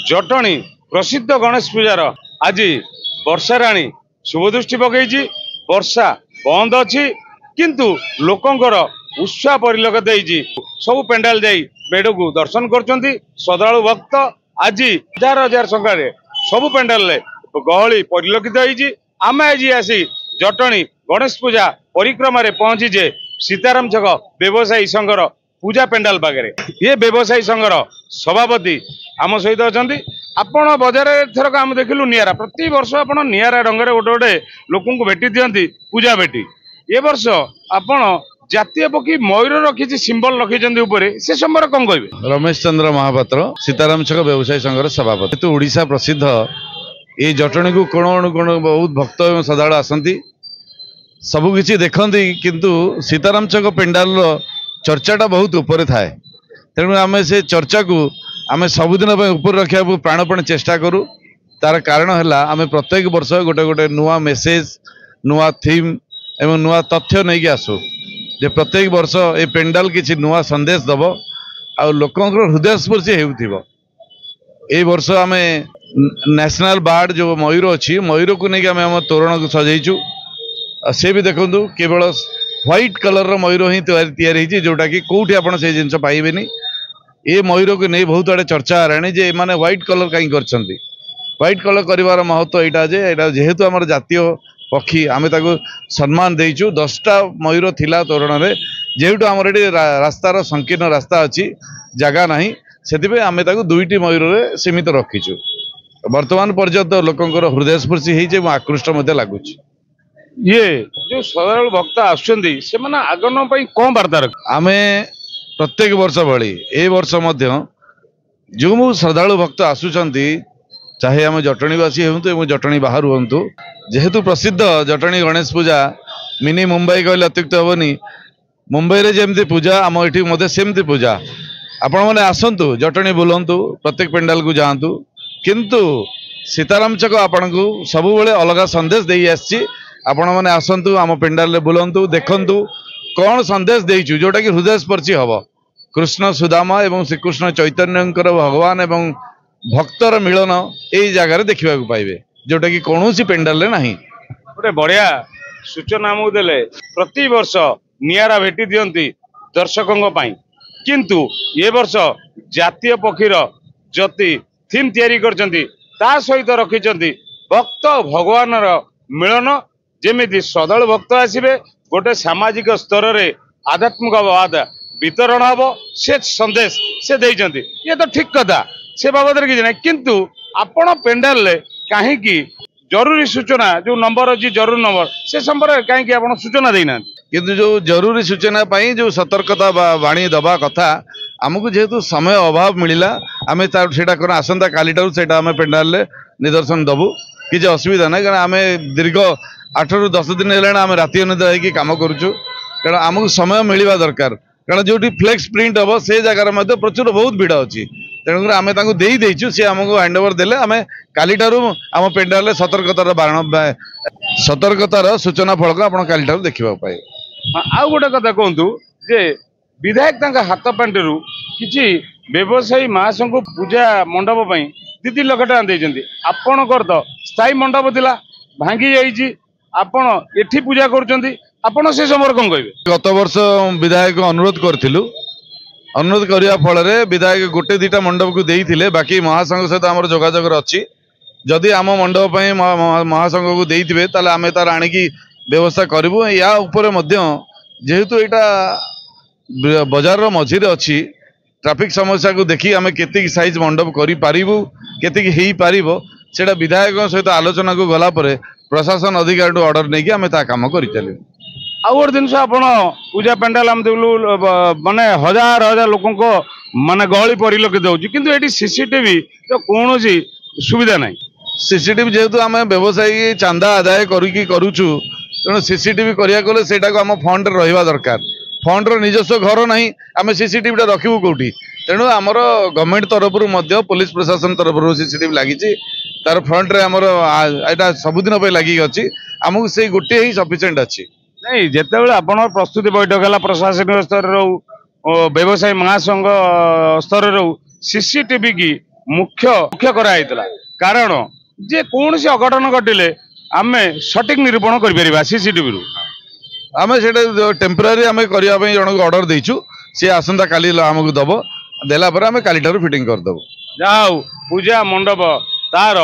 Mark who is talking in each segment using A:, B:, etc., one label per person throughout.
A: जटणी प्रसिद्ध गणेश पूजार आज वर्षा राणी शुभदृष्टि पकई वर्षा बंद अच्छी किंतु लोकंकर उत्साह परिलक्षित होती सब पेंडाल जाई मेढ़ को दर्शन कर श्रद्धालु भक्त आज हजार हजार संख्यार सब पेंडाल गहली परिलक्षित होती आम आज आसी जटणी गणेश पूजा परिक्रमा पहुंचीजे सीताराम छक व्यवसायी संघर पूजा पेंडाल पाखे ये व्यवसायी संघर सभापति आम सहित अच्छा आपण बजार थरक आम देखिलु नियारा प्रति वर्ष आप नियारा ढंग गोटे गोटे लोक भेटी दिखती पूजा भेटी ए वर्ष आपण जातीय पक्षी मयूर रखी सिंबल रखी से समय कौन कहे
B: रमेश चंद्र महापात्र सीताराम छक व्यवसायी संघर सभापति तो ओडिशा प्रसिद्ध ये जटणी को कोण कोण बहुत भक्त एवं श्रद्धालु आसती सबकि देखती किंतु सीताराम छक पेंडाल चर्चाटा बहुत ऊपर थाए तेणु आम से चर्चा को आम सबुदिन ऊपर रखा प्राणपण चेष्टा करूँ तार कारण है आम प्रत्येक वर्ष गोटे गोटे नुआ मेसेज नुआ थीम एवं नुआ तथ्य नहीं कि आसू जे प्रत्येक वर्ष ये पेंडाल किसी नुआ संदेश दब आ लोकंर हृदयस्पर्शी हो वर्ष आम नेशनल बार्ड जो मयूर अच्छी मयूर को लेकिन आम तोरण को सजैचु से भी देखु केवल व्हाइट कलर मयूर ही तैयारी जोटा कि कौटी आपड़ से जिन पाइबेनि ये मयूर को नहीं बहुत आड़े चर्चा आराणी जे माने व्हाइट कलर कहीं कर व्हाइट कलर कर महत्व यहाँ जेहेतु आम जातीय पक्षी आम सम्मान देचु 10टा मयूर थिला तोरण में जेहेतु आमर ये रास्तार संकीर्ण रास्ता अच्छी जगह ना से आम 2टी मयूर सीमित रखीचु वर्तमान पर्यंत लोकंर हृदयस्पर्शी हो आकृष्ट लगुच
A: ये जो श्रद्धालु भक्त आसुच्चंदी से माने आगमन पई कौन वार्ता रख
B: आमे प्रत्येक वर्ष भली ए वर्ष मध्य जो श्रद्धालु भक्त आसुचंदी चाहे आम जटणीवासी हूँ एवं जटणी बाहर हूँ जेहेतु प्रसिद्ध जटणी गणेश पूजा मिनी मुंबई कहले अत्युक्त हेनी मुंबई रे जमती पूजा आम ये मध्य सेमती पूजा आपण मैंने आसतु जटणी बुलंतु प्रत्येक पेंडाल को जातु किंतु सीताराम छक आपण को सब अलग संदेश दे आसी आपण मैंने आसतु आम पेंडाल बुलंतु देखंतु कौन संदेश देचु जोटा कि हृदयस्पर्शी हम कृष्ण सुदामा एवं श्रीकृष्ण चैतन्यंकर भगवान एवं भक्तर मिलन यही जगार देखा पाइबे जोटा कि कौन पेंडाल ना
A: गोटे बढ़िया सूचना आमको देले प्रति वर्ष नियारा भेटी दियंती दर्शकों किंतु ये वर्ष जातीय पक्षीर जति थीम तैयारी करछंती ता सहित रखिछंती भक्त भगवान मिलन जेमिति श्रद्धालु भक्त आसबे गोटे सामाजिक स्तर रे आध्यात्मिकवाद वितरण हम से संदेश से देइछंती ये तो ठीक कथा से बाबद किसी ना किंतु आपण पेंडाल कहीं जरूरी सूचना जो नंबर अच्छी जरूरी नंबर से संपर्क कहीं आप सूचना देना
B: किंतु जो जरूरी सूचना पाई जो सतर्कता वाणी दबा कथा आमको जेहेतु समय अभाव मिलला आम से आसंता कालीटारू से पेंडाल निदर्शन दबु किसी असुविधा ना कारण आम दीर्घ 8 ରୁ 10 दिन है आम राति अनिद्रा होगी कम करुचु कारण आमको समय मिलवा दरकार कारण जो फ्लेक्स प्रिंट हम से जगार प्रचुर बहुत भिड़ अच्छी तेणुकर आम देचु सी आमको हैंड ओवर देले आम कालीटारू आम पेंडाल सतर्कतार सतर्कतार सूचना फलक आप कालीटारू देखा पाए
A: आउ गोटे कथा कहतु जे विधायक हाथ पांडु किसी व्यवसायी महासंघ पूजा मंडप 2-3 लाख टका देइछन्ती आपणकर तो स्थायी मंडप थिला भांगी जाइछि आपण एठी पूजा करूछन्ती आपण से समय कौन कहे
B: गत वर्ष विधायक अनुरोध करूँ अनुरोध करने फल विधायक 1-2टा मंडप को देते बाकी महासंघ सहित आम जोगाजोग अच्छी जदि आम मंडप महासंघ को देते ताले आम तार आणिकी व्यवस्था करूँ या उपर जेहेतु यहाँ बजार मझीरे अच्छी ट्रैफिक समस्या को देखी आम केतिक साइज मंडप करूँ केतिक सेटा विधायक सहित आलोचना को गला प्रशासन अधिकारी ऑर्डर नहीं कि आम काम कर चलू
A: आउ गोटे जिन पूजा पेंडाल आम देखलु माने हजार हजार लोक माने गहली परिलक्षित होची किंतु एटी सीसीटीवी तो कौन सुविधा नहीं
B: सीसीटीवी जेहेतु आम व्यवसायी चांदा आदाय करुचु तेणु सीसीटीवी करने आम फंड रहा दरकार फंड निजस्व घर ना आम सीसीटीवी रखू कौटी तेणु आमर गवर्नमेंट तरफ पुलिस प्रशासन तरफ सीसीटीवी लगी तार फ्रंट रे आमर एटा सबुदिन लगी अच्छी आमको से गोटे ही सफिशिएंट अच्छी
A: नहीं जिते आप प्रस्तुति बैठक है प्रशासनिक स्तर रो व्यवसायी महासंघ स्तर रो सीसीटीवी की मुख्य मुख्य कराइतला कारण जे कौन से अघटन घटिले आमे सटीक निरूपण कर सीसीटीवी रु
B: आम से टेम्पोरारी आम करने जन को ऑर्डर देचु सी आसंता काली आमको दब देला पर आम काली फिटिंग करदेबु
A: जाऊ पूजा मंडप तार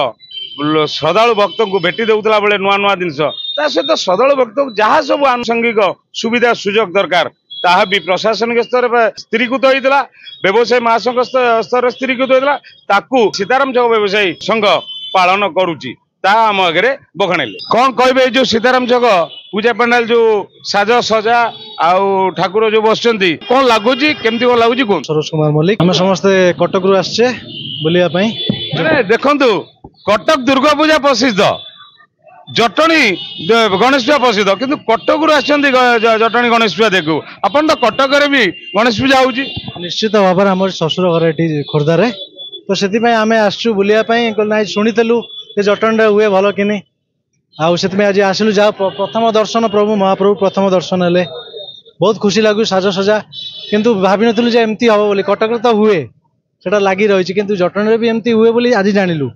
A: श्रद्धालु भक्त को भेटी देउतला बेले नुआ नुआ जिनस ता सहित श्रद्धालु भक्त को जहाँ सब आनुषंगिक सुविधा सुजोग दरकार ताहा भी प्रशासनिक स्तर पर स्थिरीकृत होइतला व्यवसाय महासंघ स्तर स्थिरीकृत होइतला ताकू सीताराम छक व्यवसायी संघ पालन करूची ता आम आगे बखाणेले कौन कहबे जो सीताराम छक पूजा पंडाल जो साज सजा आउ ठाकुर जो बसचंती कौन लागुची केमती कौन लागुची कोन
C: सरोज कुमार मल्लिक हम समस्ते कटक रु आछे बुलिया पई
A: देखंतु कटक दुर्गा पूजा प्रसिद्ध जटणी गणेश पूजा प्रसिद्ध किंतु कटक रु आछंती जटणी गणेश पूजा देखु अपन तो कटक रे भी गणेश पूजा होउची
C: निश्चित भाव में आम शशुर घर ये खोर्धार तो से आम आसु बुलायाई शुणीलु जटणी हुए भल कि नहीं आज आसिलु जा प्रथम दर्शन प्रभु महाप्रभु प्रथम दर्शन हेले बहुत खुशी लगू साजसजा किंतु भाभी नु एमती हम बोली कटक तो हुए से लगी रही कि जटणी भी एमती हुए बोली आज जानलु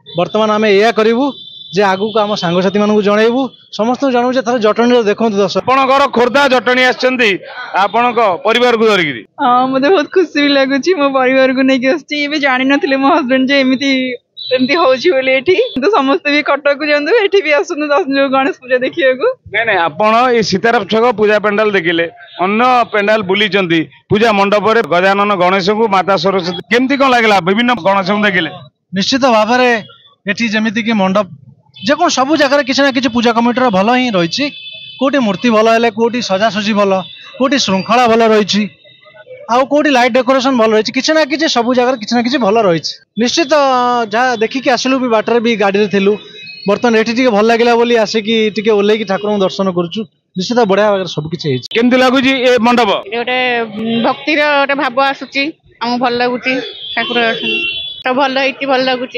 C: बर्तमान आम या करूँ जे आगु को आम सांगसाथी मानू जनइबू समस्त जनऊ जे जटणी देखो दर्शक
A: आपणकर खोर्धा जटणी आछंती आपण परिवार को धरिकी
D: मते बहुत खुशी भी लगुच मो परिवार को नहीं आसछि एबे जानि नथिले मो हस्बैंड जे एमती होउछि बोले एठी तो समस्त भी कटक को जंदु एठी भी आसनु गणेश पूजा देखिया को
A: नहीं आपण ए सीताराम छक पूजा पंडाल देखिले अन्य पंडाल बुली चंदी पूजा मंडप रे गजानन गणेश को माता सरस्वती केमती कोन लागला विभिन्न गणेश को देखिले
C: निश्चित भाव में एठी जेमिति कि मंडप जे को सब जगह किसी ना कि पूजा कमिटर भल ही रही कोटी मूर्ति भल है कोटी सजासजी भल कोटी श्रृंखला भल रही आउ कोटी लाइट डेकोरेशन भल रही किसी ना कि सब जगह किसी ना कि भल रही निश्चित जहाँ देखिकी आसलु भी बाटर भी गाड़ी थिलु बर्तमान ये भल लगे बोली आसिकी ओल्ल ठाकुर दर्शन करुचु निश्चित बढ़िया सबकि
A: केमती लगुच ए मंडप
D: गोटे भक्तिर गोटे भाव आसुची आम भल लगुच ठाकुर दर्शन तो भल लगुच।